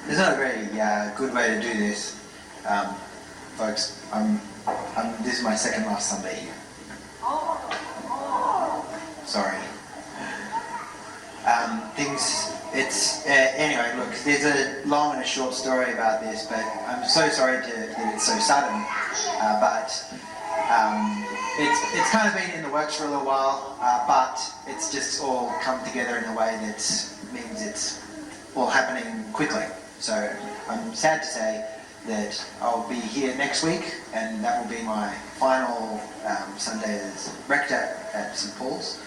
There's not a very good way to do this, folks. This is my second last Sunday here. Sorry. Anyway, look, there's a long and a short story about this, but I'm so sorry that it's so sudden. It's kind of been in the works for a little while, but it's just all come together in a way that means it's all happening quickly. So I'm sad to say that I'll be here next week, and that will be my final Sunday as rector at St. Paul's.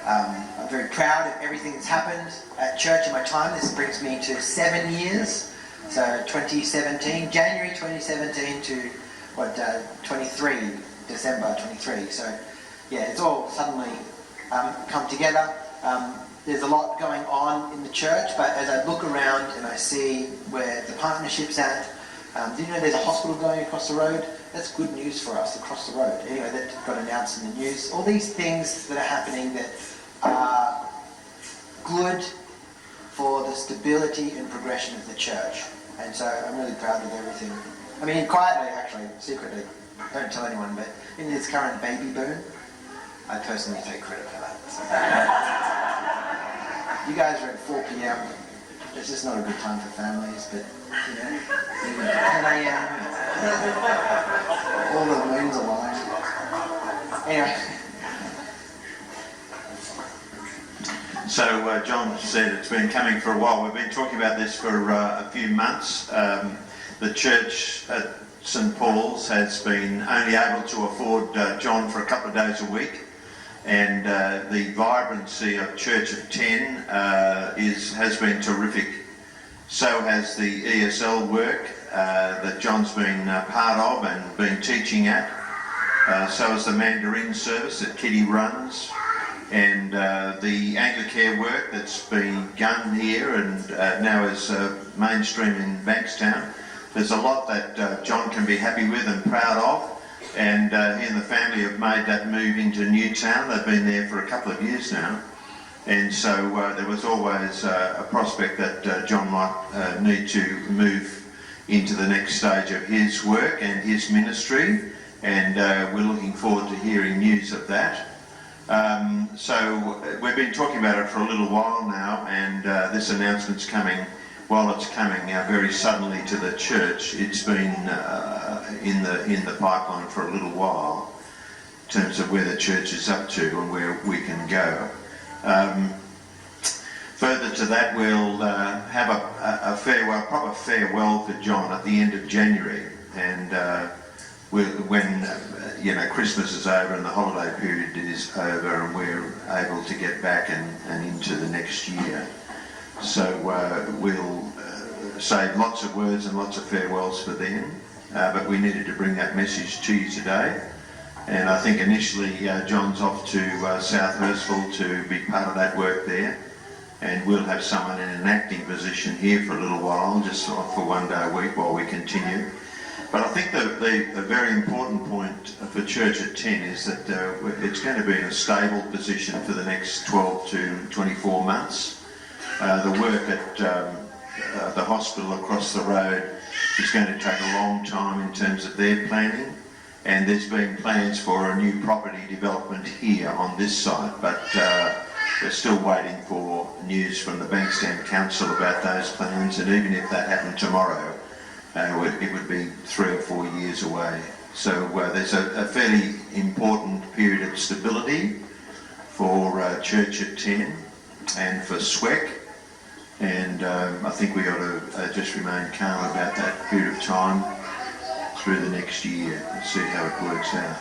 I'm very proud of everything that's happened at church in my time. This brings me to 7 years. So 2017, January 2017 to 23, December 23. So yeah, it's all suddenly come together. There's a lot going on in the church, but as I look around and I see where the partnership's at, do you know there's a hospital going across the road? That's good news for us, across the road. Anyway, that got announced in the news. All these things that are happening that are good for the stability and progression of the church. And so I'm really proud of everything. I mean, quietly, actually, secretly, don't tell anyone, but in this current baby boom, I personally take credit for that. So. You guys are at 4 p.m. It's just not a good time for families, but, you know, even 10 a.m. all the moons align. Anyway. So John said it's been coming for a while. We've been talking about this for a few months. The church at St. Paul's has been only able to afford John for a couple of days a week, and the vibrancy of Church of 10 has been terrific. So has the ESL work that John's been part of and been teaching at. So has the Mandarin service that Kitty runs, and the Anglicare work that's been begun here and now is mainstream in Bankstown. There's a lot that John can be happy with and proud of, and he and the family have made that move into Newtown. They've been there for a couple of years now, and so there was always a prospect that John might need to move into the next stage of his work and his ministry, and we're looking forward to hearing news of that. So we've been talking about it for a little while now, and this announcement's coming. While it's coming very suddenly to the church, it's been in the pipeline for a little while in terms of where the church is up to and where we can go. Further to that, we'll have a farewell, proper farewell for John at the end of January, and when Christmas is over and the holiday period is over and we're able to get back and into the next year. So we'll say lots of words and lots of farewells for them, but we needed to bring that message to you today. And I think initially John's off to South Hurstville to be part of that work there, and we'll have someone in an acting position here for a little while, just for 1 day a week while we continue. But I think the very important point for Church at 10 is that it's going to be in a stable position for the next 12 to 24 months. The work at the hospital across the road is going to take a long time in terms of their planning, and there's been plans for a new property development here on this site, but we're still waiting for news from the Bankstown Council about those plans, and even if that happened tomorrow, it would be 3 or 4 years away. So there's a fairly important period of stability for Church at 10 and for SWEC. And I think we ought to just remain calm about that period of time through the next year and see how it works out.